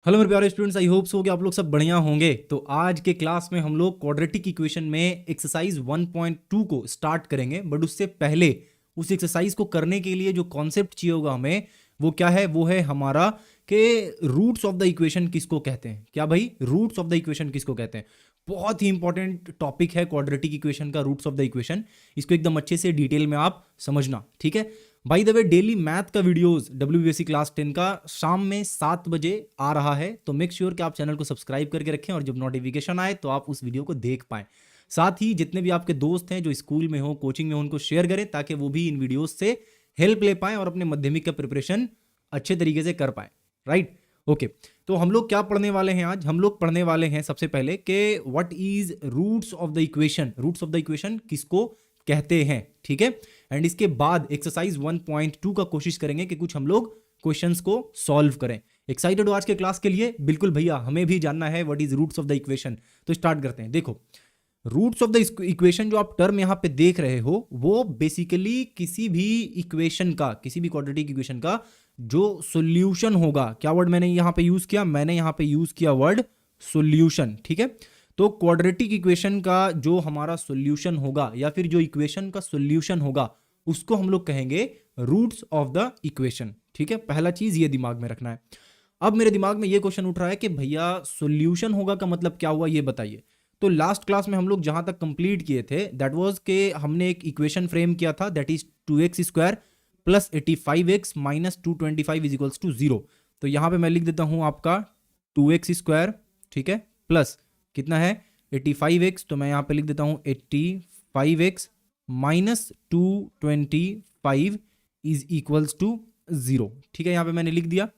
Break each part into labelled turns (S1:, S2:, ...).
S1: Hello मेरे प्यारे students, I hope so कि आप लोग सब बढ़िया होंगे। तो आज के क्लास में हम लोग क्वाड्रेटिक इक्वेशन में एक्सरसाइज 1.2 को स्टार्ट करेंगे। बट उससे पहले उस एक्सरसाइज को करने के लिए जो कॉन्सेप्ट चाहिए होगा हमें, वो क्या है? वो है हमारा कि रूट्स ऑफ द इक्वेशन किसको कहते हैं। क्या भाई? रूट्स ऑफ द इक्वेशन किसको कहते हैं। बहुत ही इंपॉर्टेंट टॉपिक है क्वाड्रेटिक इक्वेशन का, रूट्स ऑफ द इक्वेशन। इसको एकदम अच्छे से डिटेल में आप समझना, ठीक है। By the way, daily math का वीडियोस WBSC क्लास 10 का शाम में 7 बजे आ रहा है, तो मेक श्योर कि आप चैनल को सब्सक्राइब करके रखें और जब नोटिफिकेशन आए तो आप उस वीडियो को देख पाएं। साथ ही जितने भी आपके दोस्त हैं जो स्कूल में हो, कोचिंग में हो, उनको शेयर करें ताकि वो भी इन वीडियोस से हेल्प ले पाएं और अपने माध्यमिक का प्रिपरेशन अच्छे तरीके से कर पाएं। Right, okay. तो हम लोग क्या पढ़ने वाले हैं आज? हम लोग पढ़ने वाले हैं सबसे पहले कि what is roots of the equation. Roots of the equation किसको कहते हैं, ठीक है। एंड इसके बाद एक्सरसाइज 1.2 का कोशिश करेंगे कि कुछ हम लोग क्वेश्चंस को सॉल्व करें। एक्साइटेड हो आज के क्लास के लिए? बिल्कुल भैया, हमें भी जानना है what is roots of the equation. तो स्टार्ट करते हैं। देखो, रूट्स ऑफ द इक्वेशन जो आप टर्म यहां पे देख रहे हो, वो बेसिकली किसी भी इक्वेशन का, किसी भी क्वाड्रेटिक इक्वेशन का जो सॉल्यूशन होगा। क्या वर्ड मैंने यहां पे यूज किया? मैंने यहां पे यूज किया वर्ड सॉल्यूशन, ठीक है। तो क्वाड्रेटिक इक्वेशन का जो हमारा सॉल्यूशन होगा या फिर जो इक्वेशन का सॉल्यूशन होगा, उसको हम लोग कहेंगे रूट्स ऑफ द इक्वेशन, ठीक है। पहला चीज ये दिमाग में रखना है। अब मेरे दिमाग में ये क्वेश्चन उठ रहा है कि भैया सॉल्यूशन होगा का मतलब क्या हुआ, ये बताइए। तो लास्ट क्लास में हम लोग जहां तक कंप्लीट किए थे, दैट वाज के हमने एक इक्वेशन फ्रेम किया था, that is 2x square plus 85x minus 225 is equals to 0। तो यहां पे मैं लिख देता हूं आपका 2x स्क्वायर, ठीक है, प्लस कितना है 85x, तो मैं यहां पे लिख देता हूं 85x minus 225 is equals to 0, ठीक है। यहां पे मैंने लिख दिया।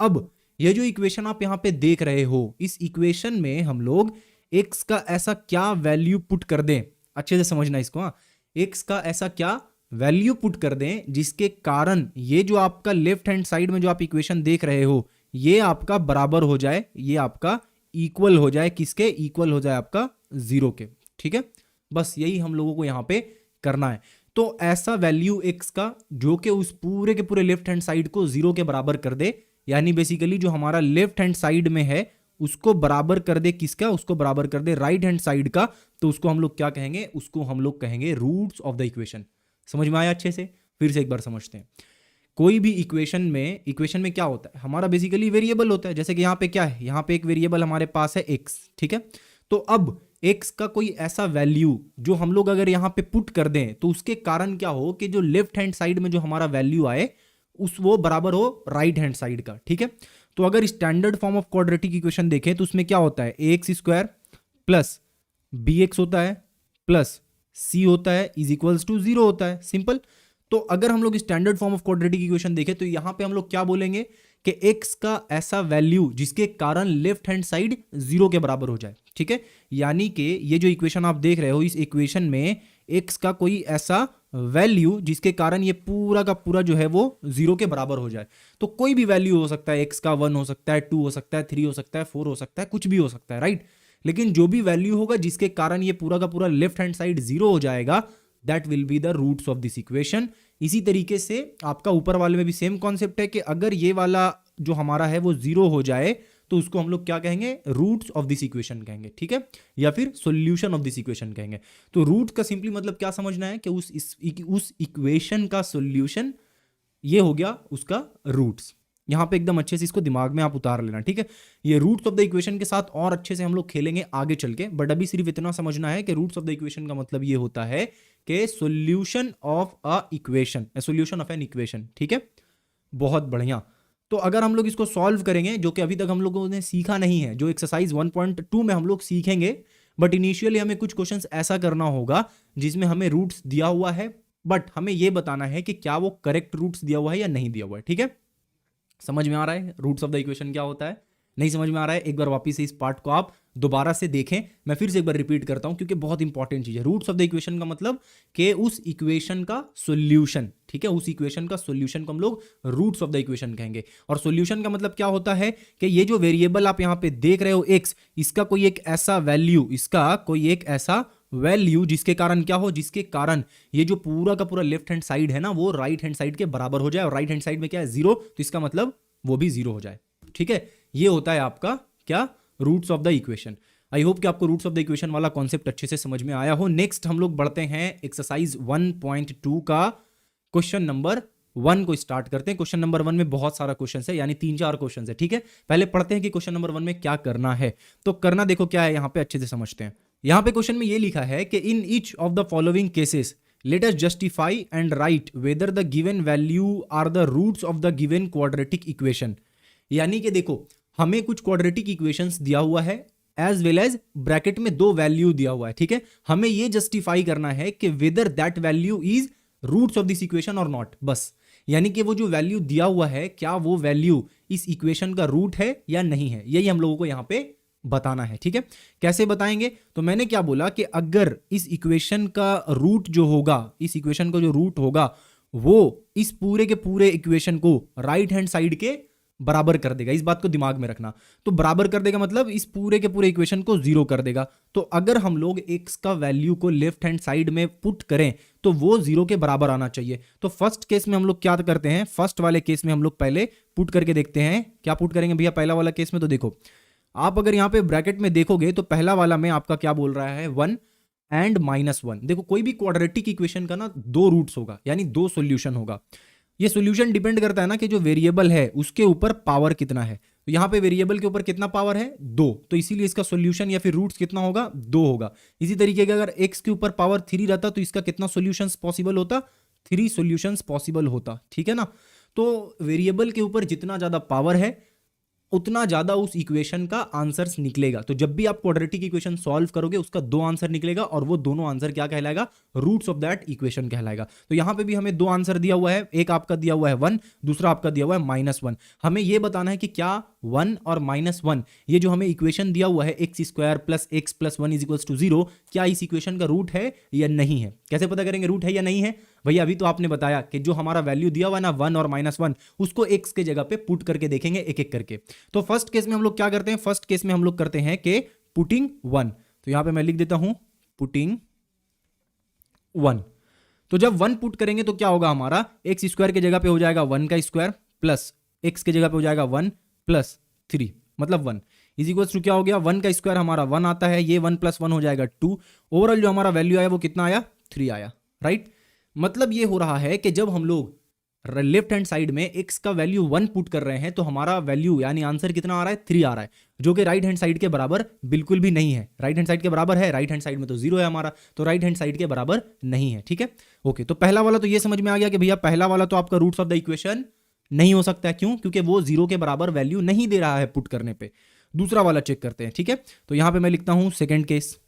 S1: अब ये जो इक्वेशन आप यहां पे देख रहे हो, इस इक्वेशन में हम लोग x का ऐसा क्या वैल्यू पुट कर दें, अच्छे से समझना इसको। हाँ, x का ऐसा क्या वैल्यू पुट कर दें जिसके कारण ये जो आपका लेफ्ट हैंड साइड में जो आप इक्वेशन देख रहे हो, ये आपका बराबर हो जाए, ये आपका इक्वल हो जाए। किसके? इक्वल हो जाए आपका 0 के, ठीक है। बस यही हम लोगों को यहां पे करना है। तो ऐसा वैल्यू x का जो कि उस पूरे के पूरे लेफ्ट हैंड साइड को 0 के बराबर कर दे, यानी बेसिकली जो हमारा लेफ्ट हैंड साइड में है उसको बराबर कर दे। किसका? उसको बराबर कर दे राइट हैंड साइड का। तो उसको हम लोग क्या कहेंगे? उसको हम लोग कहेंगे रूट्स ऑफ द इक्वेशन। समझ में आया अच्छे से? फिर से एक बार समझते हैं। कोई भी इक्वेशन में क्या होता है? हमारा बेसिकली वेरिएबल होता है। जैसे कि यहाँ पे क्या है? यहाँ पे एक वेरिएबल हमारे पास है x, ठीक है। तो अब x का कोई ऐसा वैल्यू जो हम लोग अगर यहाँ पे पुट कर दें, तो उसके कारण क्या हो कि जो लेफ्ट हैंड साइड में जो हमारा वैल्यू आए उस वो बराबर हो राइट हैंड साइड का, ठीक है। तो अगर standard form of quadratic equation देखें तो उसमें क्या होता है? ax स्क्वायर प्लस bx होता है प्लस c होता है इज इक्वल्स टू 0 होता है। सिंपल। तो अगर हम लोग standard form of quadratic equation देखें तो यहां पे हम लोग क्या बोलेंगे कि x का ऐसा वैल्यू जिसके कारण लेफ्ट हैंड साइड 0 के बराबर हो जाए, ठीक है। यानी कि ये जो इक्वेशन आप देख रहे हो, इस इक्वेशन में x का कोई ऐसा वैल्यू जिसके कारण ये पूरा का पूरा जो है वो 0 के बराबर हो जाए। तो कोई भी वैल्यू हो सकता है, x का 1 हो सकता है, 2 हो सकता है, 3 हो सकता है, 4 हो सकता है, कुछ भी हो सकता है, राइट। लेकिन जो भी वैल्यू होगा जिसके कारण ये पूरा का पूरा लेफ्ट हैंड साइड 0 हो जाएगा, that will be the roots of this equation. इसी तरीके से आपका ऊपर वाले में भी सेम कॉन्सेप्ट है कि अगर ये वाला जो हमारा है वो 0 हो जाए तो उसको हम लोग क्या कहेंगे? रूट्स ऑफ दिस इक्वेशन कहेंगे, ठीक है, या फिर सॉल्यूशन ऑफ दिस इक्वेशन कहेंगे। तो रूट का सिंपली मतलब क्या समझना है कि उस इक्वेशन का सॉल्यूशन ये हो गया उसका रूट्स। यहां पे एकदम अच्छे से इसको दिमाग में आप उतार लेना, ठीक है। ये रूट्स ऑफ द इक्वेशन के साथ और अच्छे से हम लोग खेलेंगे आगे चल के, बट अभी सिर्फ इतना समझना है कि रूट्स ऑफ द इक्वेशन का मतलब ये होता है कि solution of a equation, solution of an equation, ठीक है। बहुत बढ़िया। तो अगर हम लोग इसको सॉल्व करेंगे, जो कि अभी तक हम लोगों ने सीखा नहीं है, जो एक्सरसाइज 1.2 में हम लोग सीखेंगे, बट इनिशियली हमें कुछ क्वेश्चंस ऐसा करना होगा जिसमें हमें रूट्स दिया हुआ है, बट हमें यह बताना है कि क्या वो करेक्ट रूट्स दिया हुआ है या नहीं दिया हुआ है, ठीक है। समझ में आ रहा है रूट्स ऑफ द इक्वेशन क्या होता है? नहीं समझ में आ रहा है? एक बार वापस से इस पार्ट को आप दोबारा से देखें। मैं फिर से एक बार रिपीट करता हूं क्योंकि बहुत इंपॉर्टेंट चीज है। रूट्स ऑफ द इक्वेशन का मतलब कि उस इक्वेशन का सॉल्यूशन, ठीक है, उस इक्वेशन का सॉल्यूशन को हम लोग रूट्स ऑफ द इक्वेशन कहेंगे। और सॉल्यूशन का मतलब क्या होता है कि ये जो वेरिएबल आप यहां पे देख रहे हो x, इसका कोई एक ऐसा वैल्यू जिसके कारण क्या हो? जिसके कारण ये जो पूरा का पूरा लेफ्ट हैंड साइड है ना, वो राइट हैंड साइड के बराबर हो जाए। और राइट हैंड साइड में क्या है? 0, तो इसका मतलब वो भी 0 हो जाए, ठीक है। ये होता है आपका क्या, roots of the equation. I hope कि आपको रूट्स ऑफ द इक्वेशन वाला कॉन्सेप्ट अच्छे से समझ में आया हो। नेक्स्ट हम लोग बढ़ते हैं एक्सरसाइज 1.2 का क्वेश्चन नंबर 1 को स्टार्ट करते हैं। क्वेश्चन नंबर 1 में बहुत सारा क्वेश्चन है, यानी 3-4 क्वेश्चन है, ठीक है। पहले पढ़ते हैं कि क्वेश्चन नंबर 1 में क्या करना है। तो करना देखो क्या है, यहाँ पे अच्छे से समझते हैं। यहाँ पे क्वेश्चन में ये लिखा है कि in each of the following cases let us justify and write whether the given value are the roots of the given quadratic equation. यानी कि देखो हमें कुछ क्वाड्रेटिक इक्वेशंस दिया हुआ है एज वेल एज ब्रैकेट में 2 वैल्यू दिया हुआ है, ठीक है। हमें ये जस्टिफाई करना है कि whether that value is roots of this equation और नॉट, बस। यानी कि वो जो वैल्यू दिया हुआ है क्या वो वैल्यू इस इक्वेशन का रूट है या नहीं है, यही हम लोगों को यहां पे बताना है, ठीक है। कैसे बताएंगे, तो मैंने क्या बोला कि अगर इस इक्वेशन का रूट जो होगा, इस इक्वेशन का जो रूट होगा वो इस पूरे के पूरे इक्वेशन को राइट हैंड साइड के बराबर कर देगा, इस बात को दिमाग में रखना। तो बराबर कर देगा मतलब इस पूरे के पूरे इक्वेशन को 0 कर देगा। तो अगर हम लोग x का वैल्यू को लेफ्ट हैंड साइड में पुट करें तो वो 0 के बराबर आना चाहिए। तो फर्स्ट केस में हम लोग क्या करते हैं, फर्स्ट वाले केस में हम लोग पहले पुट करके देखते हैं। क्या पुट करेंगे भैया पहला वाला केस में, तो देखो आप अगर यहाँ पे ब्रैकेट में देखोगे तो पहला वाला में आपका क्या बोल रहा है 1 एंड -1। देखो कोई भी क्वाड्रेटिक इक्वेशन का ना 2 रूट्स होगा, यानी 2 सॉल्यूशन होगा। ये सॉल्यूशन डिपेंड करता है ना कि जो वेरिएबल है उसके ऊपर पावर कितना है। तो यहाँ पे वेरिएबल के ऊपर कितना पावर है 2, तो इसीलिए इसका सॉल्यूशन या फिर रूट्स कितना होगा 2 होगा। इसी तरीके का अगर x के ऊपर पावर 3 रहता तो इसका कितना सॉल्यूशंस पॉसिबल होता, 3 सॉल्यूशंस पॉसिबल होता, ठीक है ना। तो वेरिएबल के ऊपर जितना ज्यादा पावर है उतना ज्यादा उस इक्वेशन का आंसर्स निकलेगा। तो जब भी आप क्वाड्रेटिक इक्वेशन सॉल्व करोगे उसका 2 आंसर निकलेगा और वो दोनों आंसर क्या कहलाएगा, रूट्स ऑफ दैट इक्वेशन कहलाएगा। तो यहां पे भी हमें 2 आंसर दिया हुआ है, एक आपका दिया हुआ है 1, दूसरा आपका दिया हुआ है -1। हमें यह बताना है कि क्या 1 और -1 ये जो हमें इक्वेशन दिया हुआ है x² + x + 1 = 0, क्या इस इक्वेशन का रूट है या नहीं है। कैसे पता करेंगे रूट है या नहीं है, भैया अभी तो आपने बताया कि जो हमारा वैल्यू दिया हुआ है ना 1 और -1 उसको x के जगह पे पुट करके देखेंगे एक एक करके। तो फर्स्ट केस में हम लोग क्या करते हैं, फर्स्ट केस में हम लोग करते हैं कि पुटिंग 1। तो यहां पे मैं लिख देता हूं पुटिंग 1। तो जब 1 पुट करेंगे तो क्या होगा, हमारा x² के जगह पे हो जाएगा 1 का स्क्वायर प्लस x के जगह पे हो जाएगा 1 + 3 मतलब 1 = क्या हो गया, 1 का स्क्वायर हमारा 1 आता है, ये 1 + 1 हो जाएगा 2। ओवरऑल जो हमारा वैल्यू आया वो कितना आया 3 आया, राइट। मतलब ये हो रहा है कि जब हम लोग लेफ्ट हैंड साइड में x का वैल्यू 1 पुट कर रहे हैं तो हमारा वैल्यू यानी आंसर कितना आ रहा है 3 आ रहा है, जो कि राइट हैंड साइड के बराबर बिल्कुल भी नहीं है। राइट हैंड साइड के बराबर है, राइट हैंड साइड में तो 0 है हमारा, तो राइट हैंड साइड के बराबर नहीं है, ठीक है। ओके, तो पहला वाला तो ये समझ में आ गया कि भैया पहला वाला तो आपका रूट्स ऑफ द इक्वेशन नहीं हो सकता है, क्यों, क्योंकि वो 0 के बराबर वैल्यू नहीं दे रहा है पुट करने पे। दूसरा वाला चेक करते हैं, ठीक है। तो यहां पे मैं लिखता हूं सेकंड केस,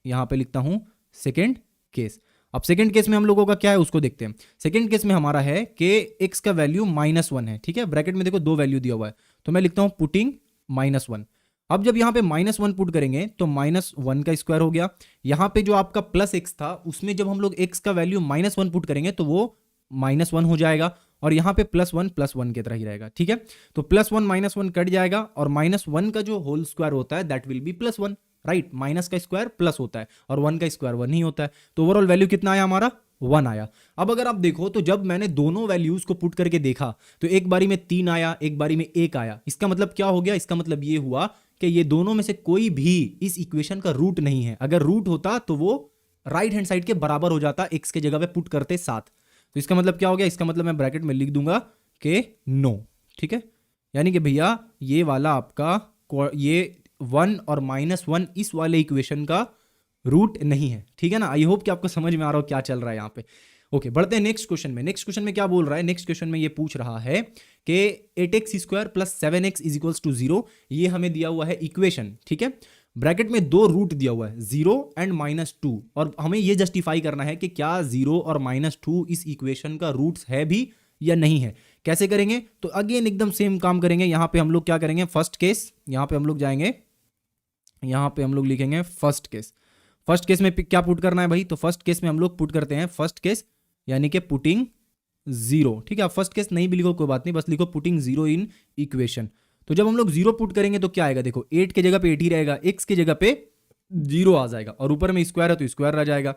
S1: यहां पे लिखता हूं सेकंड केस। अब सेकंड केस में हम लोगों का क्या है उसको देखते हैं। सेकंड केस में हमारा है कि x का वैल्यू -1 है, ठीक है। ब्रैकेट में देखो 2 वैल्यू दिया हुआ है, तो मैं लिखता हूं पुटिंग -1। अब जब यहां पे -1 पुट करेंगे तो -1 का स्क्वायर हो गया। यहां पे जो आपका +x था उसमें जब हम लोग x का वैल्यू -1 पुट करेंगे तो वो -1 हो जाएगा, और यहां पे +1 की तरह ही रहेगा, ठीक है। तो +1 -1 कट जाएगा और -1 का जो होल स्क्वायर होता है that will B +1, right. Minus का स्क्वायर प्लस होता है और 1 का स्क्वायर 1 ही होता है। तो ओवरऑल वैल्यू कितना आया हमारा 1 आया। अब अगर आप देखो तो जब मैंने दोनों वैल्यूज को पुट करके देखा तो एक बारी में 3 आया, एक बारी में 1 आया। इसका मतलब क्या हो गया, इसका मतलब ये हुआ कि ये दोनों में से कोई भी इस इक्वेशन का रूट नहीं है। अगर रूट होता तो वो राइट हैंड साइड के बराबर हो जाता x के जगह पे पुट करते 7। तो इसका मतलब क्या हो गया, इसका मतलब मैं ब्रैकेट में लिख दूंगा कि नो, ठीक है। यानी कि भैया ये वाला आपका ये 1 और -1 इस वाले इक्वेशन का रूट नहीं है, ठीक है ना। आई होप कि आपको समझ में आ रहा हो क्या चल रहा है यहाँ पे। ओके, बढ़ते हैं नेक्स्ट क्वेश्चन में। नेक्स्ट क्वेश्चन में क्या बोल रहा है, नेक्स्ट क्वेश्चन में ये पूछ रहा है कि 8x² + 7x = 0 ये हमें दिया हुआ है इक्वेशन, ठीक है। ब्रैकेट में 2 रूट दिया हुआ है 0 एंड -2, और हमें ये जस्टिफाई करना है कि क्या 0 और -2 इस इक्वेशन का रूट्स है भी या नहीं है। कैसे करेंगे, तो अगेन एकदम सेम काम करेंगे। यहां पे हम लोग क्या करेंगे, फर्स्ट केस, यहां पे हम लोग जाएंगे, यहां पे हम लोग लिखेंगे फर्स्ट केस। फर्स्ट केस में क्या पुट करना है भाई, तो फर्स्ट केस में हम लोग पुट करते हैं फर्स्ट केस यानी कि पुटिंग 0, ठीक है। आप फर्स्ट केस नहीं भी लिखो कोई बात नहीं, बस लिखो पुटिंग 0 इन इक्वेशन। तो जब हम लोग 0 पुट करेंगे तो क्या आएगा, देखो 8 के जगह पे 8 ही रहेगा, x के जगह पे 0 आ जाएगा, और ऊपर में स्क्वायर है तो स्क्वायर रह जाएगा।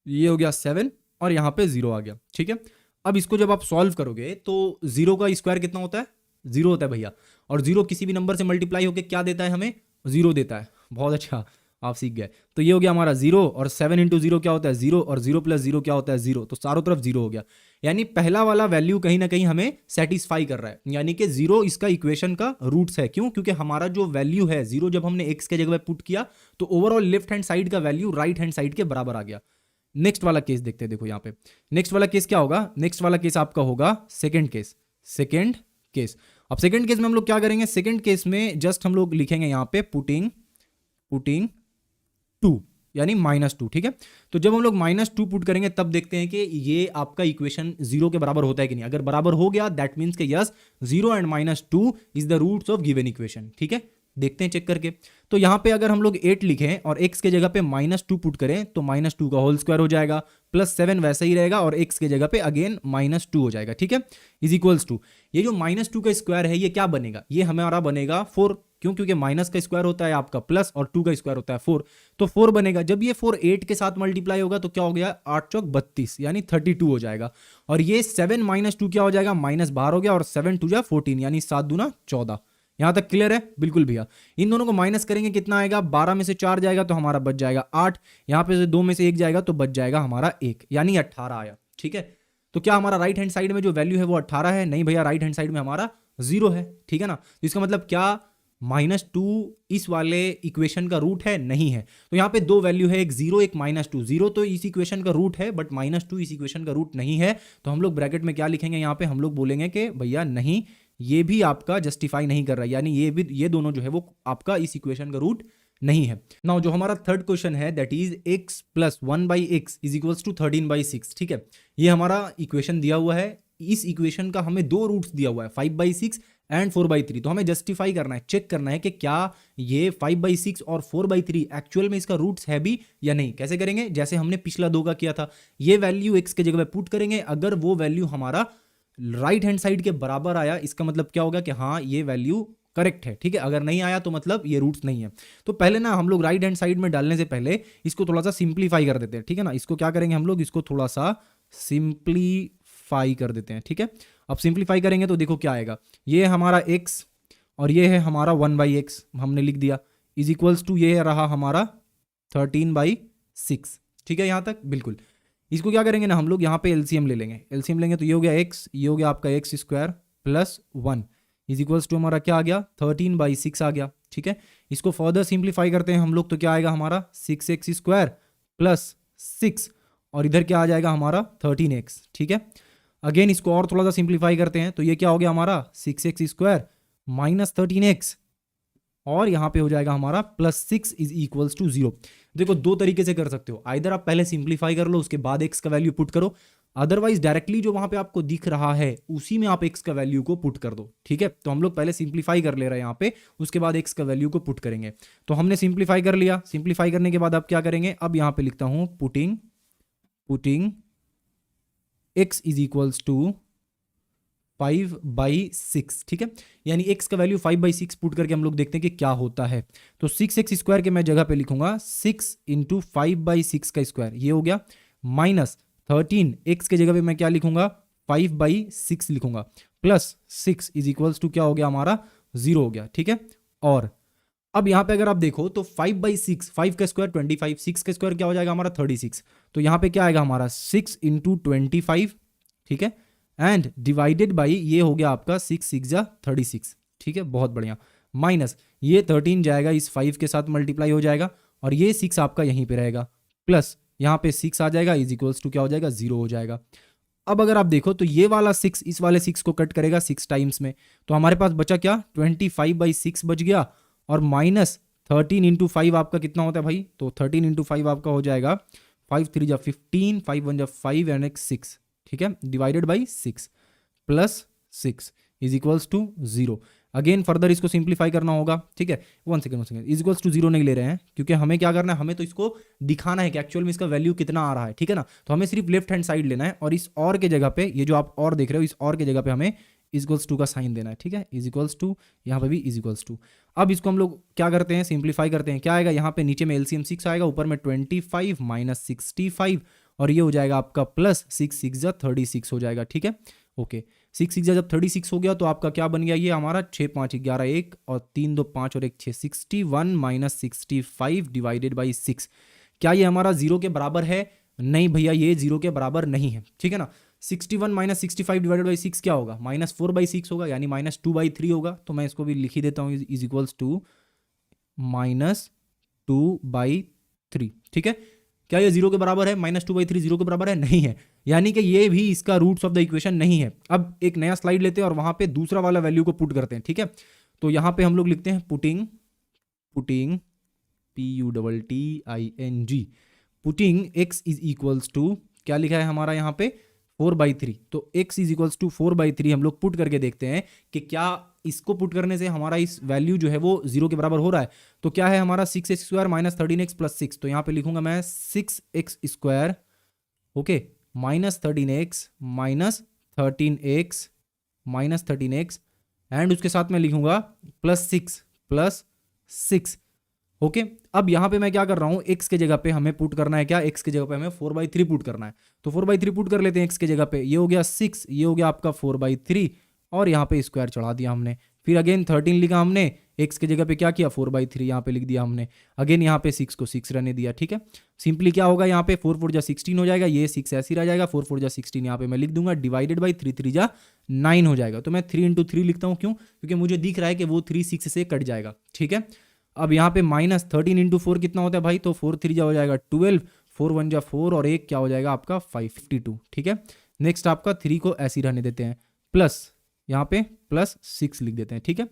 S1: ये हो गया 7 और यहां पे 0 आ गया, ठीक है। अब इसको जब आप सॉल्व करोगे तो 0 का स्क्वायर कितना होता है 0 होता है भैया, और जीरो किसी भी नंबर से मल्टीप्लाई होकर क्या देता है हमें, जीरो देता है। बहुत अच्छा, आप सीख गए। तो ये हो गया हमारा जीरो, और 7 इंटू जीरो क्या होता है जीरो, और जीरो प्लस जीरो क्या होता है जीरो, तो चारों तरफ जीरो हो गया। यानी पहला वाला वैल्यू कहीं ना कहीं हमें सेटिस्फाई कर रहा है, यानी कि जीरो इसका इक्वेशन का रूट्स है। क्यों? क्योंकि हमारा जो वैल्यू है जीरो, जब हमने एक्स के जगह पे पुट किया तो ओवरऑल लेफ्ट हैंड साइड का वैल्यू राइट हैंड साइड के बराबर आ गया। नेक्स्ट वाला केस देखते हैं। देखो यहाँ पे नेक्स्ट वाला केस क्या होगा, नेक्स्ट वाला केस आपका होगा सेकेंड केस। सेकेंड केस, अब सेकेंड केस में हम लोग क्या करेंगे, सेकेंड केस में जस्ट हम लोग लिखेंगे यहाँ पे पुटिंग 2 यानी -2, ठीक है। तो जब हम लोग -2 पुट करेंगे तब देखते हैं कि ये आपका इक्वेशन जीरो के बराबर होता है कि नहीं। अगर बराबर हो गया दैट मीन्स कि yes, zero and -2 is the roots of given equation, ठीक है। देखते हैं चेक करके। तो यहां पे अगर हम लोग 8 लिखें और x के जगह पे -2 पुट करें तो -2 का होल स्क्वायर हो जाएगा, प्लस 7 वैसे ही रहेगा और x के जगह पे अगेन -2 हो जाएगा, ठीक है, इज इक्वल्स टू ये जो -2 का स्क्वायर है ये क्या बनेगा, ये हमारा बनेगा 4। क्यों? क्योंकि माइनस का स्क्वायर होता है आपका प्लस और 2 का स्क्वायर होता है 4, तो 4 बनेगा। जब ये 4 8 के साथ मल्टीप्लाई होगा तो क्या हो गया, 8 चौक 32 यानी 32 हो जाएगा। और ये 7 -2 क्या हो जाएगा, माइनस बाहर हो गया, और 7 2 जा 14 यानी 7 दूना 14। यहां तक क्लियर है? बिल्कुल भैया। इन दोनों को माइनस करेंगे कितना आएगा, 12 में से 4 जाएगा तो हमारा बच जाएगा 8, यहां पे से 2 में से 1 जाएगा तो बच जाएगा हमारा 1 यानी 18 आया, ठीक है। तो क्या हमारा राइट हैंड साइड में जो वैल्यू है वो 18 है? नहीं भैया, राइट हैंड साइड में हमारा 0 है, ठीक है ना। तो इसका मतलब क्या, -2 इस वाले इक्वेशन का रूट है? नहीं है। तो यहाँ पे दो वैल्यू है, एक 0 एक -2। 0 तो इस इक्वेशन का रूट है बट -2 इस इक्वेशन का रूट नहीं है। तो हम लोग ब्रैकेट में क्या लिखेंगे, यहाँ पे हम लोग बोलेंगे कि भैया नहीं, ये भी आपका जस्टिफाई नहीं कर रहा है, यानी ये दोनों जो है वो आपका इस इक्वेशन का रूट नहीं है। नाउ जो हमारा थर्ड क्वेश्चन है that is x plus 1/x is equals to 13/6, ठीक है। ये हमारा इक्वेशन दिया हुआ है, इस इक्वेशन का हमें दो रूट्स दिया हुआ है 5/6 एंड 4/3। तो हमें जस्टिफाई करना है, चेक करना है कि क्या ये 5/6 और 4/3 एक्चुअल में इसका रूट्स है भी या नहीं। कैसे करेंगे, जैसे हमने पिछला 2 का किया था, ये वैल्यू x के जगह पे पुट करेंगे, अगर वो वैल्यू हमारा राइट हैंड साइड के बराबर आया इसका मतलब क्या होगा कि हाँ ये वैल्यू करेक्ट है, ठीक है। अगर नहीं आया तो मतलब ये रूट्स नहीं है। तो पहले ना हम लोग राइट हैंड साइड में डालने से पहले इसको थोड़ा सा सिंप्लीफाई कर देते हैं, ठीक है ना। इसको क्या करेंगे हम लोग, इसको थोड़ा सा सिंप्लीफाई कर देते हैं, ठीक है। अब सिंप्लीफाई करेंगे तो देखो क्या आएगा, ये हमारा x और ये है हमारा 1/x हमने लिख दिया, इज इक्वल्स टू ये रहा हमारा 13/6, ठीक है यहाँ तक बिल्कुल। इसको क्या करेंगे ना हम लोग यहाँ पे एलसीएम ले लेंगे, एलसीएम लेंगे तो ये हो गया x, ये हो गया आपका x² plus 1 is equals to हमारा क्या आ गया 13/6 आ गया, ठीक है। इसको फर्दर सिंप्लीफाई करते हैं हम लोग तो क्या आएगा हमारा 6x² प्लस 6 और इधर क्या आ जाएगा हमारा 13x, ठीक है। अगेन इसको और थोड़ा सा सिंप्लीफाई करते हैं तो ये क्या हो गया हमारा 6x² माइनस 13x और यहाँ पे हो जाएगा हमारा +6 इज इक्वल्स टू 0। देखो दो तरीके से कर सकते हो, आइदर आप पहले सिंप्लीफाई कर लो उसके बाद x का वैल्यू पुट करो, अदरवाइज डायरेक्टली जो वहां पे आपको दिख रहा है उसी में आप x का वैल्यू को पुट कर दो, ठीक है। तो हम लोग पहले सिंप्लीफाई कर ले रहे हैं यहाँ पे, उसके बाद x का वैल्यू को पुट करेंगे। तो हमने सिंप्लीफाई कर लिया, सिंप्लीफाई करने के बाद आप क्या करेंगे, अब यहाँ पे लिखता हूं putting x is equals to 5/6, ठीक है। यानी x का वैल्यू 5/6 पुट करके हम लोग देखते हैं कि क्या होता है। तो 6x² के मैं जगह पे लिखूंगा 6 इंटू 5/6 का स्क्वायर, ये हो गया, माइनस 13 x के जगह पे मैं क्या लिखूंगा 5/6 लिखूंगा, प्लस 6 इज इक्वल्स टू क्या हो गया हमारा 0 हो गया, ठीक है। और अब यहां पे अगर आप देखो तो 5/6, 5 का स्क्वायर 25, 6 का स्क्वायर क्या हो जाएगा हमारा 36। तो यहां पे क्या आएगा हमारा 6 इंटू 25, ठीक है, एंड डिवाइडेड बाई ये हो गया आपका 6 6 जा 36, ठीक है, बहुत बढ़िया। माइनस ये 13 जाएगा इस 5 के साथ मल्टीप्लाई हो जाएगा और ये 6 आपका यहीं पे रहेगा, प्लस यहाँ पे 6 आ जाएगा इज इक्वल्स टू क्या हो जाएगा 0 हो जाएगा। अब अगर आप देखो तो ये वाला 6 इस वाले 6 को कट करेगा 6 टाइम्स में, तो हमारे पास बचा क्या 25/6 बच गया, और माइनस 13 इंटू 5 आपका कितना होता है भाई, तो 13 इंटू 5 आपका हो जाएगा 5 3 जा 15, 5 1 जा 5 एंड x 6, ठीक है, divided by 6 plus 6 is equals to 0। Again further इसको सिंप्लीफाई करना होगा, ठीक है। 1 सेकेंड इज इक्वल्स टू 0 नहीं ले रहे हैं क्योंकि हमें क्या करना है, हमें तो इसको दिखाना है कि एक्चुअल में इसका वैल्यू कितना आ रहा है, ठीक है ना। तो हमें सिर्फ लेफ्ट हैंड साइड लेना है और इस और के जगह पे, ये जो आप और देख रहे हो इस और के जगह पे हमें इज इक्वल्स टू का साइन देना है, ठीक है, इज इक्वल्स टू, यहाँ पे भी इज इक्वल्स टू। अब इसको हम लोग क्या करते हैं सिंप्लीफाई करते हैं, क्या आएगा यहाँ पे नीचे में एलसीएम 6 आएगा, ऊपर में 25 माइनस 65 और ये हो जाएगा आपका प्लस 6 6 जा 36 हो जाएगा, ठीक है, ओके। 6 6 जब 36 हो गया तो आपका क्या बन गया, ये हमारा 6 5 11 1 और 3 2 5 और 1 6, 61 माइनस 65 डिवाइडेड बाई 6। क्या ये हमारा जीरो के बराबर है? नहीं भैया, ये जीरो के बराबर नहीं है, ठीक है ना। 61 माइनस 65 डिवाइडेड बाई 6 क्या होगा, -4/6 होगा, यानी -2/3 होगा। तो मैं इसको भी लिख ही देता हूँ, इज इक्वल्स टू -2/3, ठीक है। क्या ये जीरो के बराबर है? -2/3 जीरो के बराबर है? नहीं है, यानी कि ये भी इसका रूट्स ऑफ द इक्वेशन नहीं है। अब एक नया स्लाइड लेते हैं और वहां पे दूसरा वाला वैल्यू को पुट करते हैं, ठीक है। तो यहां पे हम लोग लिखते हैं putting PUTTING putting x is equals to, क्या लिखा है हमारा यहाँ पे, 4/3। तो x इज इक्वल्स टू 4/3 हम लोग पुट करके देखते हैं कि क्या इसको पुट करने से हमारा इस वैल्यू जो है वो जीरो के बराबर हो रहा है। तो क्या है हमारा 6x² माइनस 13x प्लस 6। तो यहाँ पे लिखूंगा मैं 6x², okay, minus 13x minus 13x and उसके साथ में लिखूंगा प्लस 6, ओके। अब यहाँ पे मैं क्या कर रहा हूँ, x के जगह पे हमें पुट करना है क्या, x के जगह पे हमें 4/3 पुट करना है। तो 4/3 पुट कर लेते हैं x के जगह पे, ये हो गया 6, ये हो गया आपका 4/3 और यहाँ पे स्क्वायर चढ़ा दिया हमने। फिर अगेन 13 लिखा हमने, x के जगह पे क्या किया, 4/3 यहाँ पे लिख दिया हमने। अगेन यहाँ पे 6 को 6 रहने दिया, ठीक है। सिंपली क्या होगा यहाँ पे 4 4 जा 16 हो जाएगा, ये 6 ऐसे ही रह जाएगा, 4 4 जा 16 यहाँ पे मैं लिख दूंगा, डिवाइडेड बाई 3 3 जा 9 हो जाएगा। तो मैं 3 इंटू 3 लिखता हूँ, क्यों, क्योंकि मुझे दिख रहा है कि वो 3 6 से कट जाएगा, ठीक है। अब यहाँ पे -13 इंटू 4 कितना होता है भाई, तो 4 3 जा हो जाएगा 12, 4 1 जा 4 और 1 क्या हो जाएगा आपका 52, ठीक है। नेक्स्ट आपका 3 को ऐसे ही रहने देते हैं, प्लस यहाँ पे +6 लिख देते हैं, ठीक है।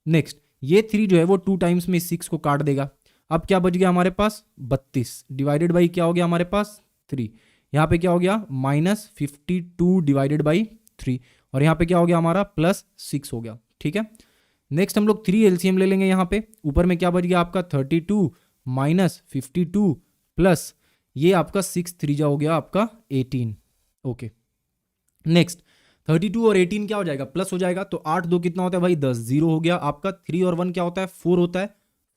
S1: नेक्स्ट ये 3 जो है वो 2 टाइम्स में 6 को काट देगा। अब क्या बच गया हमारे पास, 32 डिवाइडेड बाई क्या हो गया हमारे पास 3। यहाँ पे क्या हो गया -52 डिवाइडेड बाई 3 और यहाँ पे क्या हो गया हमारा +6 हो गया, ठीक है। नेक्स्ट हम लोग 3 एलसीएम ले लेंगे। यहाँ पे ऊपर में क्या बच गया आपका 32 माइनस 52 प्लस ये आपका 6 3 जा हो गया आपका 18, ओके। नेक्स्ट 32 और 18 क्या हो जाएगा, प्लस हो जाएगा। तो 8 2 कितना होता है भाई 10, 0 हो गया आपका। 3 और 1 क्या होता है 4 होता है,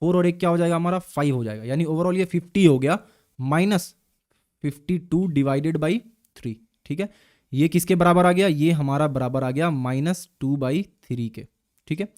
S1: 4 और 1 क्या हो जाएगा हमारा 5 हो जाएगा, यानी ओवरऑल ये 50 हो गया -52 डिवाइडेड बाई 3, ठीक है। ये किसके बराबर आ गया, ये हमारा बराबर आ गया -2/3 के, ठीक है।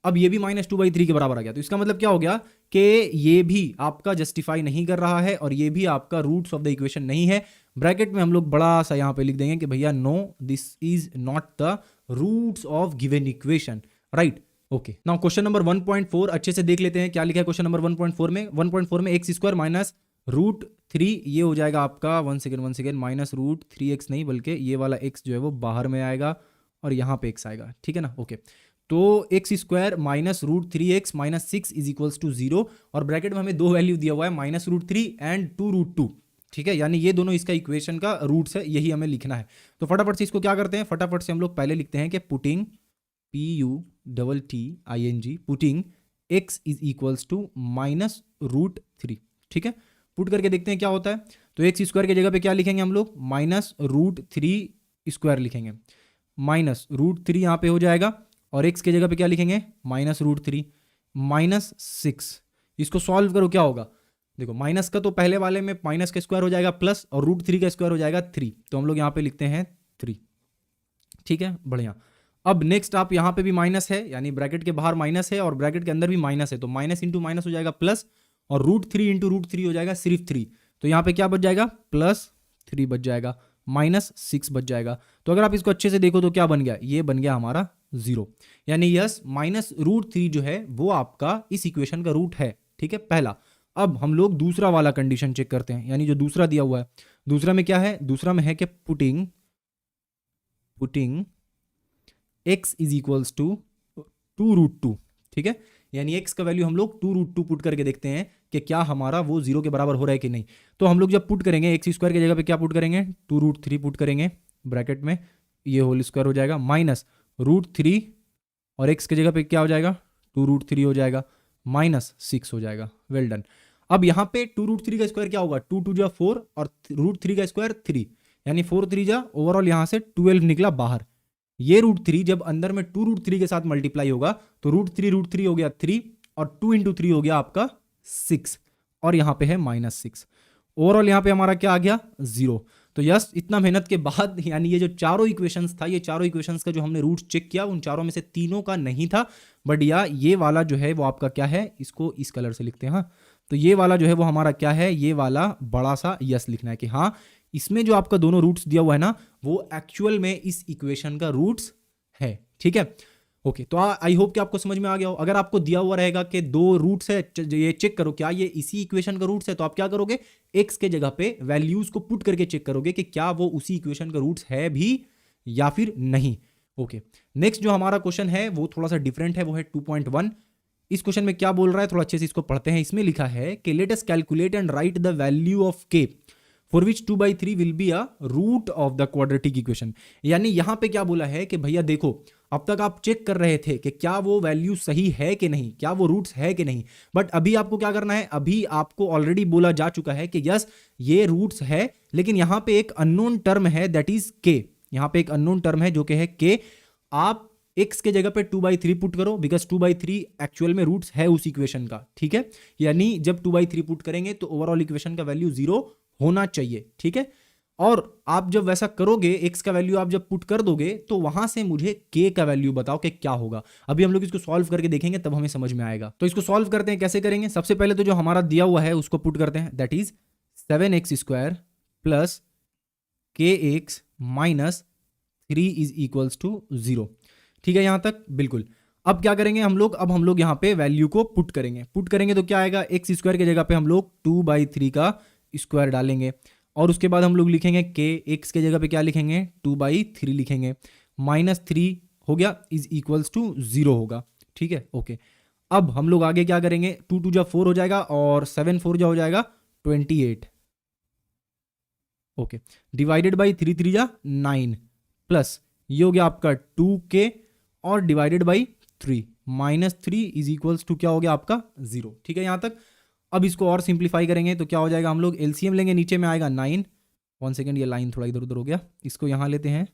S1: अब ये भी -2/3 के बराबर आ गया। तो इसका मतलब क्या हो गया कि ये भी आपका जस्टिफाई नहीं कर रहा है और ये भी आपका रूट्स ऑफ द इक्वेशन नहीं है। ब्रैकेट में हम लोग बड़ा सा यहाँ पे लिख देंगे कि भैया no this is not the roots of given equation, right, okay. Now question number 1.4 अच्छे से देख लेते हैं क्या लिखा है क्वेश्चन नंबर 1.4 में। 1.4 में x² माइनस √3 ये हो जाएगा आपका 1 सेकेंड माइनस √3x नहीं बल्कि ये वाला x जो है वो बाहर में आएगा और यहाँ पे x आएगा, ठीक है ना, ओके। तो x² minus √3x minus 6 is equals to 0 और ब्रैकेट में हमें दो वैल्यू दिया हुआ है -√3 एंड 2√2, ठीक है, यानी ये दोनों इसका इक्वेशन का रूट्स है, यही हमें लिखना है। तो फटाफट से इसको क्या करते हैं, फटाफट से हम लोग पहले लिखते हैं कि putting PUTTING putting x is equals to -√3, ठीक है। पुट करके देखते हैं क्या होता है। तो x² की जगह पे क्या लिखेंगे हम लोग, -√3² लिखेंगे, -√3 यहाँ पे हो जाएगा और x की जगह पे क्या लिखेंगे -√3 -6। इसको सॉल्व करो क्या होगा, देखो माइनस का तो पहले वाले में माइनस का स्क्वायर हो जाएगा प्लस और √3 का स्क्वायर हो जाएगा 3, तो हम लोग यहाँ पे लिखते हैं 3, ठीक है, बढ़िया। अब नेक्स्ट आप यहाँ पे भी माइनस है, यानी ब्रैकेट के बाहर माइनस है और ब्रैकेट के अंदर भी माइनस है, तो माइनस इंटू माइनस हो जाएगा प्लस और √3 इंटू √3 हो जाएगा सिर्फ 3, तो यहाँ पे क्या बच जाएगा +3 बच जाएगा, -6 बच जाएगा। तो अगर आप इसको अच्छे से देखो तो क्या बन गया, ये बन गया हमारा 0, यानी यस -√3 जो है वो आपका इस इक्वेशन का रूट है, ठीक है, पहला। अब हम लोग दूसरा वाला कंडीशन चेक करते हैं, यानी जो दूसरा दिया हुआ है, दूसरा में क्या है, दूसरा में है कि putting x is equals to 2√2, ठीक है, यानी x का वैल्यू हम लोग 2√2 पुट करके देखते हैं कि क्या हमारा वो 0 के बराबर हो रहा है कि नहीं। तो हम लोग जब पुट करेंगे x² की जगह पे क्या पुट करेंगे 2√3 पुट करेंगे, ब्रैकेट में ये होल स्क्वायर हो जाएगा -√3 और x की जगह पे क्या हो जाएगा 2√3 हो जाएगा -6 हो जाएगा, वेल डन। अब यहाँ पे 2√3 का स्क्वायर क्या होगा 2 2 जा 4 और √3 का स्क्वायर 3, यानी 4 3 जा ओवरऑल यहाँ से 12 निकला बाहर। ये √3 जब अंदर में 2√3 के साथ मल्टीप्लाई होगा तो √3 हो गया 3 और 2 इंटू 3 हो गया आपका 6 और यहाँ पे है -6, ओवरऑल यहाँ पे हमारा क्या आ गया 0। तो यस, इतना मेहनत के बाद यानी ये जो चारों इक्वेशंस था, ये चारों इक्वेशंस का जो हमने रूट चेक किया उन चारों में से तीनों का नहीं था, बट या ये वाला जो है वो आपका क्या है, इसको इस कलर से लिखते हैं। हाँ, तो ये वाला जो है वो हमारा क्या है, ये वाला बड़ा सा यस लिखना है कि हाँ इसमें जो आपका दोनों रूट्स दिया हुआ है ना वो एक्चुअल में इस इक्वेशन का रूट्स है। ठीक है, ओके। तो आई होप कि आपको समझ में आ गया हो। अगर आपको दिया हुआ रहेगा कि दो रूट्स है, ये चेक करो क्या ये इसी इक्वेशन का रूट्स है, तो आप क्या करोगे, एक्स के जगह पे वैल्यूज को पुट करके चेक करोगे कि क्या वो उसी इक्वेशन का रूट्स है भी या फिर नहीं। ओके, नेक्स्ट जो हमारा क्वेश्चन है वो थोड़ा सा डिफरेंट है, वो है 2.1। इस क्वेश्चन में क्या बोल रहा है, थोड़ा अच्छे से इसको पढ़ते हैं। इसमें लिखा है कि let us calculate and write the value of k for which 2/3 will be a root of the quadratic equation. यानी यहां पे क्या बोला है कि भैया देखो, अब तक आप चेक कर रहे थे कि क्या वो वैल्यू सही है कि नहीं, क्या वो रूट्स है कि नहीं, बट अभी आपको क्या करना है, अभी आपको ऑलरेडी बोला जा चुका है कि यस ये रूट्स है, लेकिन यहां पे एक अननोन टर्म है दैट इज के। यहां पे एक अननोन टर्म है जो कि है के। आप x के जगह पे 2/3 पुट करो, बिकॉज 2/3 एक्चुअल में रूट्स है उस इक्वेशन का। ठीक है, यानी जब 2/3 पुट करेंगे तो ओवरऑल इक्वेशन का वैल्यू 0 होना चाहिए। ठीक है, और आप जब वैसा करोगे, x का वैल्यू आप जब पुट कर दोगे तो वहां से मुझे k का वैल्यू बताओ कि क्या होगा। अभी हम लोग इसको सॉल्व करके देखेंगे तब हमें समझ में आएगा। तो इसको सॉल्व करते हैं, कैसे करेंगे। सबसे पहले तो जो हमारा दिया हुआ है उसको पुट करते हैं, that is 7x² plus kx minus 3 is equals to 0। ठीक है, यहां तक बिल्कुल। अब क्या करेंगे हम लोग, अब हम लोग यहाँ पे वैल्यू को पुट करेंगे तो क्या आएगा, x² की जगह पे हम लोग 2/3 का स्क्वायर डालेंगे, और उसके बाद हम लोग लिखेंगे के, x के जगह पे क्या लिखेंगे 2/3 लिखेंगे, -3 हो गया इज इक्वल्स टू 0 होगा। ठीक है, ओके। अब हम लोग आगे क्या करेंगे, 2 2 जा 4 हो जाएगा और 7 4 जा हो जाएगा 28। ओके, डिवाइडेड बाई 3 3 जा 9 प्लस ये हो गया आपका 2k और divided by 3 -3 is equals to क्या हो गया आपका 0। ठीक है, यहां तक। अब इसको और सिंप्लीफाई करेंगे तो क्या हो जाएगा, हम लोग एलसीएम लेंगे, नीचे में आएगा 9। 1 सेकेंड, ये लाइन थोड़ा इधर उधर हो गया, इसको यहां लेते हैं।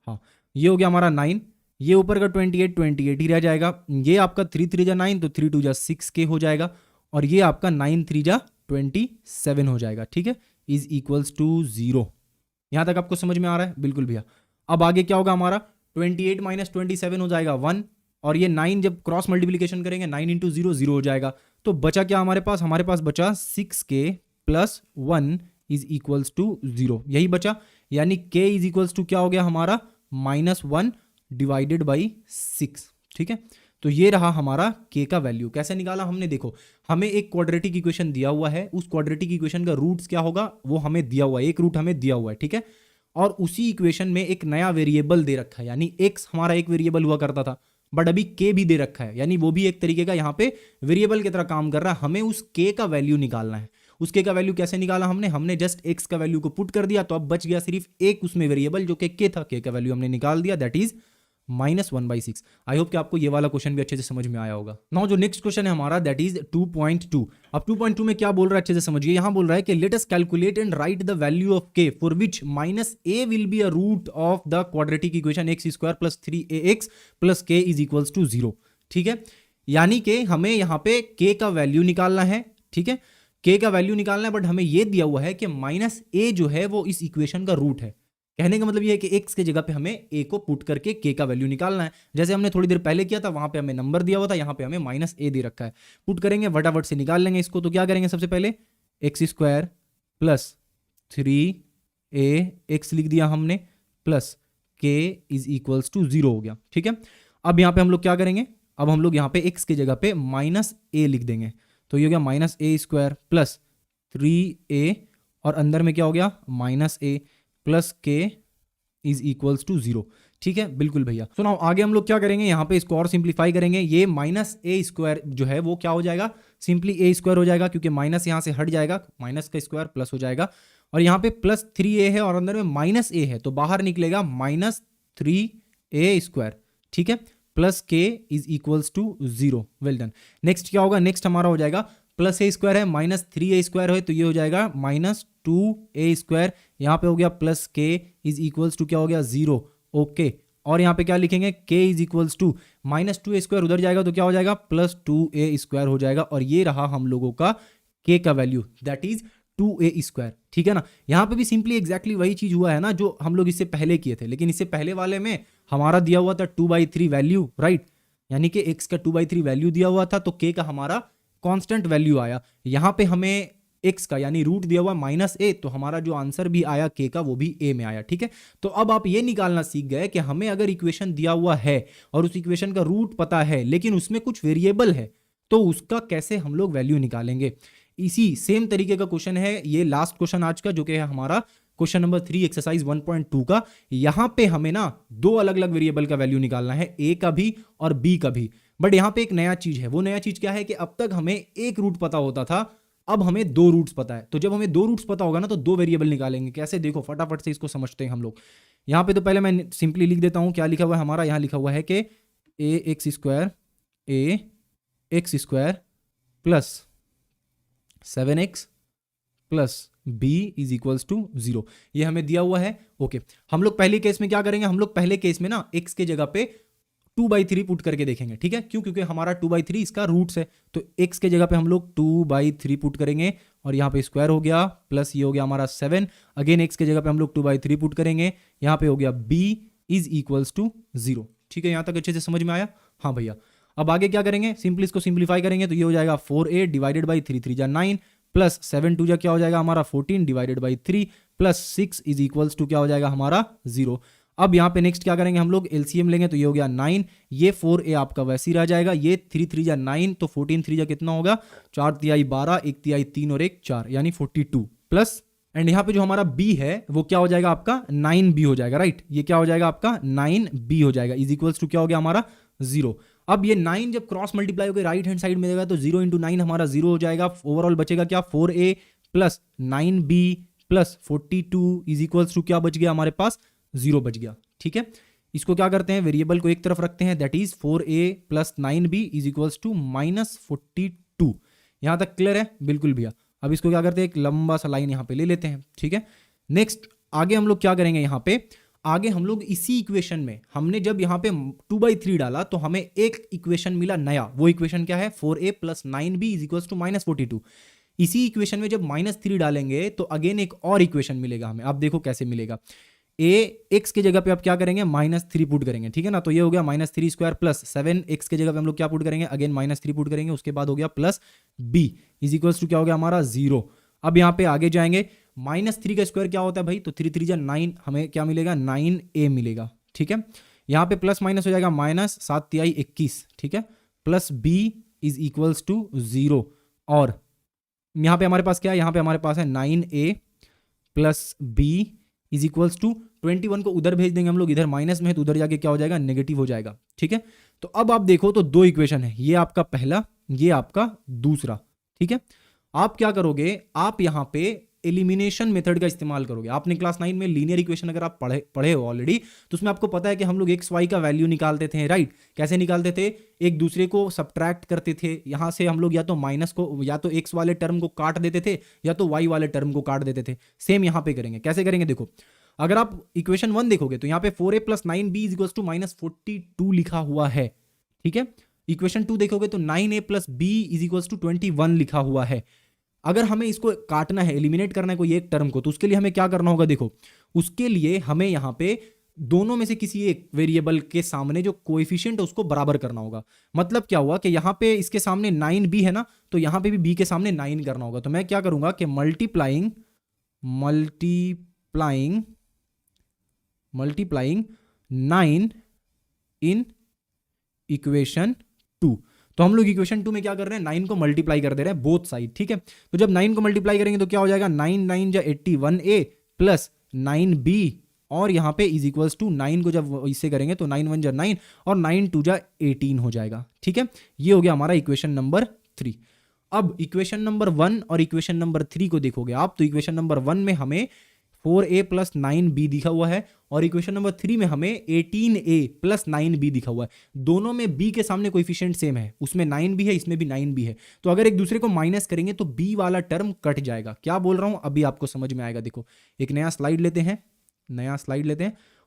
S1: हाँ, ये हो गया हमारा 9, ये ऊपर का 28 ही रह जाएगा। ये आपका 3 3 जा 9 तो 3 2 जा 6k हो जाएगा, और ये आपका 9 3 जा 27 हो जाएगा। ठीक है, इज इक्वल्स टू 0। यहां तक आपको समझ में आ रहा है, बिल्कुल भैया। अब आगे क्या होगा हमारा, 28 - 27 हो जाएगा 1, और ये 9 जब क्रॉस मल्टीप्लिकेशन करेंगे 9 × 0 0 हो जाएगा। तो बचा क्या हमारे पास बचा 6k plus 1 is equals to 0, यही बचा। यानी k इज इक्वल्स टू क्या हो गया हमारा -1 डिवाइडेड बाई 6। ठीक है, तो ये रहा हमारा k का वैल्यू। कैसे निकाला हमने, देखो हमें एक क्वाड्रेटिक इक्वेशन दिया हुआ है, उस क्वाड्रेटिक इक्वेशन का रूट्स क्या होगा वो हमें दिया हुआ है, एक रूट हमें दिया हुआ है। ठीक है, और उसी इक्वेशन में एक नया वेरिएबल दे रखा है, यानी x हमारा एक वेरिएबल हुआ करता था, बट अभी k भी दे रखा है, यानी वो भी एक तरीके का यहाँ पे वेरिएबल की तरह काम कर रहा है। हमें उस k का वैल्यू निकालना है। उस k का वैल्यू कैसे निकाला हमने जस्ट x का वैल्यू को पुट कर दिया, तो अब बच गया सिर्फ एक उसमें वेरिएबल जो कि k था। k का वैल्यू हमने निकाल दिया, दैट इज -1/6। आई होप कि आपको ये वाला क्वेश्चन भी अच्छे से समझ में आया होगा। नाउ जो नेक्स्ट क्वेश्चन है हमारा दैट इज 2.2। अब 2.2 में क्या बोल रहा है अच्छे से समझिए। यहां बोल रहा है कि let us calculate and write the value of k for which -a will be a root of the quadratic equation x² + 3ax + k is equals to 0। ठीक है, यानी कि हमें यहाँ पे k का वैल्यू निकालना है। ठीक है, k का वैल्यू निकालना है, बट हमें यह दिया हुआ है कि -a जो है वो इस इक्वेशन का रूट है। कहने का मतलब ये है कि x के जगह पे हमें a को पुट करके k का वैल्यू निकालना है। जैसे हमने थोड़ी देर पहले किया था, वहां पे हमें नंबर दिया हुआ था, यहाँ पे हमें -a दे रखा है। पुट करेंगे, फटाफट से निकाल लेंगे इसको। तो क्या करेंगे, सबसे पहले x² + 3ax लिख दिया हमने, plus k is equals to 0 हो गया। ठीक है, अब यहाँ पे हम लोग क्या करेंगे, अब हम लोग यहाँ पे x के जगह पे -a लिख देंगे, तो ये हो गया -a² + 3a, और अंदर में क्या हो गया -a plus k is equals to 0। ठीक है, बिल्कुल भैया। सो नाउ आगे हम लोग क्या करेंगे, यहाँ पे इसको और सिंप्लीफाई करेंगे। ये -a² जो है वो क्या हो जाएगा, सिंपली a² हो जाएगा, क्योंकि माइनस यहाँ से हट जाएगा, माइनस का स्क्वायर प्लस हो जाएगा, और यहाँ पे +3a है और अंदर में -a है, तो बाहर निकलेगा -3a²। ठीक है, plus k is equals to 0। Well done. Next क्या होगा, नेक्स्ट हमारा हो जाएगा +a² है, -3a² है, तो ये हो जाएगा -2a²। यहाँ पे हो गया plus k is equals to क्या हो गया 0। ओके, और यहाँ पे क्या लिखेंगे, k is equals to -2a² उधर जाएगा तो क्या हो जाएगा +2a² हो जाएगा, और ये रहा हम लोगों का k का वैल्यू दैट इज 2a²। ठीक है ना। यहाँ पे भी सिंपली एग्जैक्टली वही चीज हुआ है ना जो हम लोग इससे पहले किए थे, लेकिन इससे पहले वाले में हमारा दिया हुआ था 2/3 वैल्यू, राइट, यानी कि x का 2/3 वैल्यू दिया हुआ था तो k का हमारा कांस्टेंट वैल्यू आया। यहाँ पे हमें x का यानी रूट दिया हुआ -a, तो हमारा जो आंसर भी आया k का वो भी a में आया। ठीक है। तो अब आप ये निकालना सीख गए कि हमें अगर इक्वेशन दिया हुआ है और उस इक्वेशन का रूट पता है लेकिन उसमें कुछ वेरिएबल है तो उसका कैसे हम लोग वैल्यू निकालेंगे। इसी सेम तरीके का क्वेश्चन है ये लास्ट क्वेश्चन आज का, जो कि है हमारा क्वेश्चन नंबर 3 एक्सरसाइज 1.2 का। यहां पे हमें ना दो अलग अलग वेरिएबल का वैल्यू निकालना है, a का भी और b का भी। बट यहां पे एक नया चीज है, वो नया चीज क्या है कि अब तक हमें एक रूट पता होता था, अब हमें दो रूट्स पता है। तो जब हमें दो रूट्स पता होगा ना तो दो वेरिएबल निकालेंगे। कैसे, देखो फटाफट से इसको समझते हैं हम लोग। यहाँ पे तो पहले मैं सिंपली लिख देता हूँ क्या लिखा हुआ है हमारा। यहाँ लिखा हुआ है कि ax² plus 7x plus b is equals to 0, ये हमें दिया हुआ है। ओके, हम लोग पहले केस में क्या करेंगे, हम लोग पहले केस में ना x के जगह पे 2/3 पुट करके देखेंगे। ठीक है, क्यों, क्योंकि हमारा 2/3 इसका रूट्स है, तो x के जगह पे हम लोग 2/3 पुट करेंगे और यहाँ पे स्क्वायर हो गया प्लस ये हो गया हमारा 7। अगेन x के जगह पे हम लोग 2/3 पुट करेंगे, यहाँ पे हो गया b इज इक्वल्स टू 0। ठीक है, यहाँ तक अच्छे से समझ में आया। हाँ भैया, अब आगे क्या करेंगे, सिंपली इसको सिंप्लीफाई करेंगे तो ये हो जाएगा 4a डिवाइडेड बाई 3 3 जा 9 प्लस 7 2 जा क्या हो जाएगा हमारा 14 divided by 3 plus 6 is equals to क्या हो जाएगा हमारा 0। अब यहाँ पे नेक्स्ट क्या करेंगे, हम लोग एलसीएम लेंगे तो ये हो गया 9, ये 4a आपका वैसे ही रह जाएगा, ये 3 3 जा 9 तो 14 3 जा कितना होगा 4 तिहाई 12, 1 तिहाई 3 और 1 4 यानी 42 प्लस एंड यहाँ पे जो हमारा b है वो क्या हो जाएगा आपका 9b हो जाएगा, राइट, ये क्या हो जाएगा आपका 9b हो जाएगा इज इक्वल्स टू क्या हो गया हमारा 0। अब ये 9 जब क्रॉस मल्टीप्लाई होकर राइट हैंड साइड में देगा तो 0 × 9 हमारा 0 हो जाएगा। ओवरऑल बचेगा क्या 4a plus 9b plus 42 is equals to क्या बच गया हमारे पास 0 बच गया। ठीक है, इसको क्या करते हैं, वेरिएबल को एक तरफ रखते हैं, that is 4a plus 9b is equals to -42। यहां तक क्लियर है बिल्कुल भैया। अब इसको क्या करते हैं, एक लंबा सा लाइन यहाँ पे ले लेते हैं। ठीक है, नेक्स्ट आगे हम लोग क्या करेंगे, यहाँ पे आगे हम लोग इसी इक्वेशन में हमने जब यहाँ पे 2/3 डाला तो हमें एक इक्वेशन मिला नया। वो इक्वेशन क्या है 4a plus 9b is equals to -42। इसी इक्वेशन में जब -3 डालेंगे तो अगेन एक और इक्वेशन मिलेगा हमें। अब देखो कैसे मिलेगा, x के जगह पे आप क्या करेंगे -3 पुट करेंगे। ठीक है ना, तो ये हो गया -3² प्लस 7x के जगह पे हम लोग क्या पुट करेंगे, अगेन -3 पुट करेंगे, उसके बाद हो गया plus b is equals to क्या हो गया हमारा 0। अब यहाँ पे आगे जाएंगे, -3 का स्क्वायर क्या होता है भाई, तो 3 3 जा 9 हमें क्या मिलेगा 9a मिलेगा। ठीक है, यहाँ पे प्लस माइनस हो जाएगा -7 तिहाई 21। ठीक है, plus b is equals to 0 और यहाँ पे हमारे पास क्या है, यहाँ पे हमारे पास है 9a plus b is equals to 21 को उधर भेज देंगे हम लोग, इधर माइनस में है तो उधर जाके क्या हो जाएगा नेगेटिव हो जाएगा। ठीक है, तो अब आप देखो तो दो इक्वेशन है, ये आपका पहला, ये आपका दूसरा। ठीक है, आप क्या करोगे, आप यहाँ पे एलिमिनेशन मेथड का इस्तेमाल करोगे। आपने क्लास 9 में लीनियर इक्वेशन अगर आप पढ़े हो ऑलरेडी तो उसमें आपको पता है कि हम लोग एक्स वाई का वैल्यू निकालते थे, राइट। कैसे निकालते थे, एक दूसरे को सब्ट्रैक्ट करते थे, यहाँ से हम लोग या तो माइनस को या तो एक्स वाले टर्म को काट देते थे या तो वाई वाले टर्म को काट देते थे। सेम यहाँ पे करेंगे। कैसे करेंगे, देखो अगर आप इक्वेशन 1 देखोगे तो यहाँ पे 4a plus 9b is equals to -42 लिखा हुआ है। ठीक है, इक्वेशन 2 देखोगे तो 9a plus b is equals to 21 लिखा हुआ है। अगर हमें इसको काटना है, एलिमिनेट करना है कोई एक टर्म को, तो उसके लिए हमें क्या करना होगा, देखो उसके लिए हमें यहाँ पे दोनों में से किसी एक वेरिएबल के सामने जो कोएफिशिएंट है उसको बराबर करना होगा। मतलब क्या हुआ कि यहाँ पे इसके सामने 9b है ना, तो यहाँ पे भी b के सामने 9 करना होगा। तो मैं क्या करूंगा कि मल्टीप्लाइंग 9 इन इक्वेशन 2। तो हम लोग इक्वेशन 2 में क्या कर रहे हैं, 9 को मल्टीप्लाई कर दे रहे हैं बोथ साइड। ठीक है, तो जब 9 को मल्टीप्लाई करेंगे तो क्या हो जाएगा 9 9 जा 81a प्लस 9b और यहाँ पे इज इक्वल्स टू 9 को जब इससे करेंगे तो 9 1 जा 9 और 9 2 जा 18 हो जाएगा। ठीक है, ये हो गया हमारा इक्वेशन नंबर 3। अब इक्वेशन नंबर 1 और इक्वेशन नंबर 3 को देखोगे आप तो इक्वेशन नंबर 1 में हमें 4a प्लस 9b दिखा हुआ है और इक्वेशन नंबर 3 में हमें 18a प्लस 9b दिखा हुआ है। दोनों में b के सामने कोएफिशिएंट सेम है, उसमें 9b है, इसमें भी 9b है। तो अगर एक दूसरे को माइनस करेंगे तो b वाला टर्म कट जाएगा। क्या बोल रहा हूं अभी आपको समझ में आएगा। देखो एक नया स्लाइड लेते हैं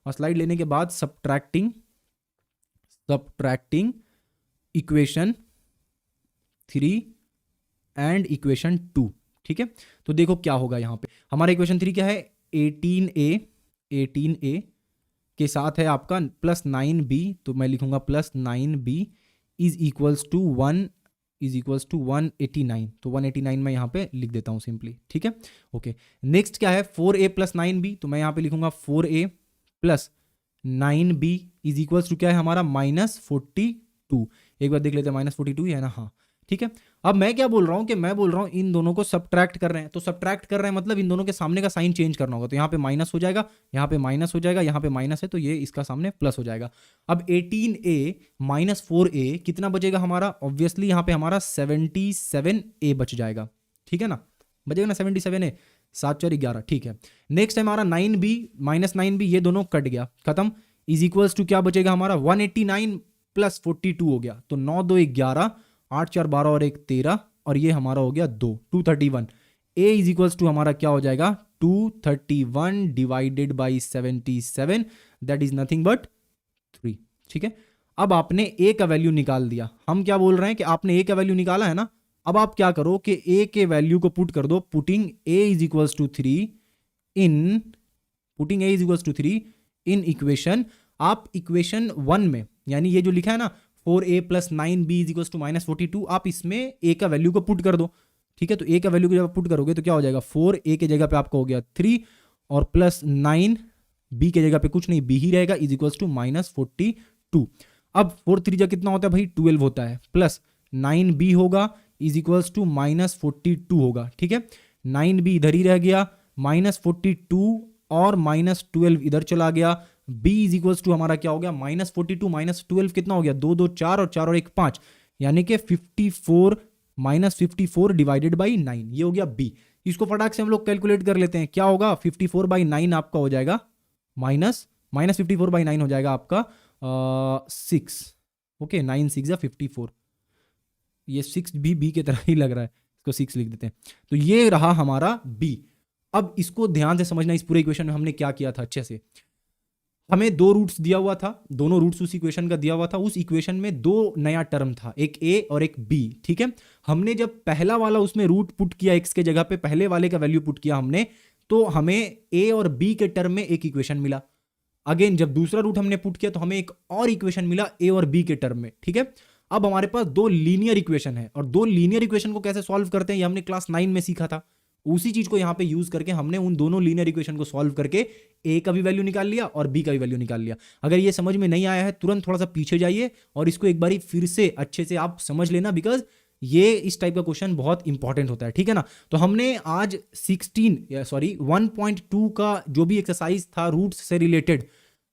S1: और स्लाइड लेने के बाद सब्ट्रैक्टिंग इक्वेशन 3 एंड इक्वेशन 2। ठीक है, तो देखो क्या होगा यहाँ पे। हमारा इक्वेशन 3 क्या है, 18a के साथ है आपका प्लस 9b, तो मैं लिखूंगा plus 9b is equals to 189। तो 189 मैं यहाँ पे लिख देता हूँ सिंपली। ठीक है, ओके। नेक्स्ट क्या है, 4a प्लस 9b, तो मैं यहाँ पे लिखूंगा 4a plus 9b is equals to क्या है हमारा -42। एक बार देख लेते हैं, -42 ही है ना, हाँ ठीक है। अब मैं क्या बोल रहा हूँ कि मैं बोल रहा हूँ इन दोनों को सबट्रैक्ट कर रहे हैं, तो सबट्रैक्ट कर रहे हैं मतलब इन दोनों के सामने का साइन चेंज करना होगा। तो यहाँ पे माइनस हो जाएगा, यहाँ पे माइनस हो जाएगा, यहाँ पे माइनस है तो ये इसका सामने प्लस हो जाएगा। अब 18a माइनस 4a कितना बचेगा हमारा, ऑब्वियसली यहाँ पे हमारा 77a बच जाएगा। ठीक है ना, बचेगा ना 77a, 7 4 11। ठीक है, नेक्स्ट है हमारा 9b माइनस 9b, ये दोनों कट गया, खत्म, इज इक्वल्स टू क्या बचेगा हमारा 189 प्लस 42 हो गया, तो 9 2 11, 8 4 12 और 1 13, और ये हमारा हो गया 231। a इज इक्वल्स टू हमारा क्या हो जाएगा 231 divided by 77, that is nothing but 3। ठीक है, अब आपने a का वैल्यू निकाल दिया। हम क्या बोल रहे हैं कि आपने a का वैल्यू निकाला है ना, अब आप क्या करो कि a के वैल्यू को पुट कर दो, putting a is equals to 3 in equation. आप इक्वेशन 1 में, यानी ये जो लिखा है ना 4a plus 9b is equals to -42, आप इसमें a का वैल्यू को पुट कर दो। ठीक है, तो a का वैल्यू को जब आप पुट करोगे तो क्या हो जाएगा, 4a के जगह पे आपका हो गया 3 और प्लस 9b के जगह पे कुछ नहीं, b ही रहेगा, इज इक्वल्स टू -42। अब 4 3 जा कितना होता है भाई 12 होता है, प्लस 9b होगा इज इक्वल्स टू -42 होगा। ठीक है, 9b इधर ही रह गया, -42 और -12 इधर चला गया, b इज इक्वल्स टू हमारा क्या हो गया -42 -12 कितना हो गया 2 2 4 और 4 और 1 5, यानी कि 54 -54 डिवाइडेड बाई 9, ये हो गया b। इसको फटाक से हम लोग कैलकुलेट कर लेते हैं, क्या होगा 54/9 आपका हो जाएगा -54/9 हो जाएगा आपका 6। ओके, 9 6 या 54, ये 6 भी b की तरह ही लग रहा है, इसको 6 लिख देते हैं। तो ये रहा हमारा b। अब इसको ध्यान से समझना, इस पूरे इक्वेशन में हमने क्या किया था अच्छे से। हमें 2 रूट्स दिया हुआ था, दोनों रूट्स उस इक्वेशन का दिया हुआ था, उस इक्वेशन में 2 नया टर्म था, एक a और एक b। ठीक है, हमने जब पहला वाला उसमें रूट पुट किया x के जगह पे, पहले वाले का वैल्यू पुट किया हमने, तो हमें a और b के टर्म में एक इक्वेशन मिला। अगेन जब दूसरा रूट हमने पुट किया तो हमें एक और इक्वेशन मिला a और b के टर्म में। ठीक है, अब हमारे पास 2 लीनियर इक्वेशन है, और 2 लीनियर इक्वेशन को कैसे सॉल्व करते हैं ये हमने क्लास 9 में सीखा था। उसी चीज को यहां पे यूज करके हमने उन दोनों लीनियर इक्वेशन को सॉल्व करके a का भी वैल्यू निकाल लिया और b का भी वैल्यू निकाल लिया। अगर ये समझ में नहीं आया है तुरंत थोड़ा सा पीछे जाइए और इसको एक बारी फिर से अच्छे से आप समझ लेना, बिकॉज ये इस टाइप का क्वेश्चन बहुत इंपॉर्टेंट होता है। ठीक है ना, तो हमने आज 1.2 का जो भी एक्सरसाइज था रूट्स से रिलेटेड,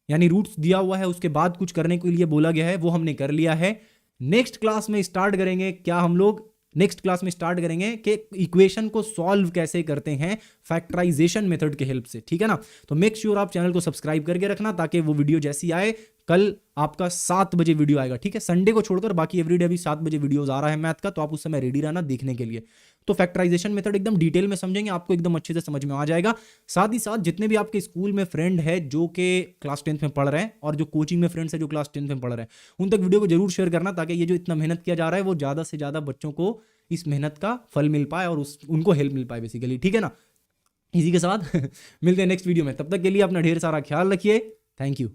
S1: यानी रूट्स दिया हुआ है उसके बाद कुछ करने के लिए बोला गया है, वो हमने कर लिया है। नेक्स्ट क्लास में स्टार्ट करेंगे क्या हम लोग, नेक्स्ट क्लास में स्टार्ट करेंगे कि इक्वेशन को सॉल्व कैसे करते हैं फैक्टराइजेशन मेथड के हेल्प से। ठीक है ना, तो मेक श्योर आप चैनल को सब्सक्राइब करके रखना, ताकि वो वीडियो जैसी आए, कल आपका 7 बजे वीडियो आएगा। ठीक है, संडे को छोड़कर बाकी एवरीडे अभी 7 बजे वीडियोस आ रहा है मैथ का, तो आप उस समय रेडी रहना देखने के लिए। तो फैक्टराइजेशन मेथड एकदम डिटेल में समझेंगे, आपको एकदम अच्छे से समझ में आ जाएगा। साथ ही साथ जितने भी आपके स्कूल में फ्रेंड है जो कि क्लास 10th में पढ़ रहे हैं, और जो कोचिंग में फ्रेंड्स है जो क्लास 10th में पढ़ रहे हैं, उन तक वीडियो को जरूर शेयर करना, ताकि ये जो इतना मेहनत किया जा रहा है वो ज़्यादा से ज़्यादा बच्चों को इस मेहनत का फल मिल पाए और उनको हेल्प मिल पाए बेसिकली। ठीक है ना, इसी के साथ मिलते हैं नेक्स्ट वीडियो में, तब तक के लिए अपना ढेर सारा ख्याल रखिए। Thank you.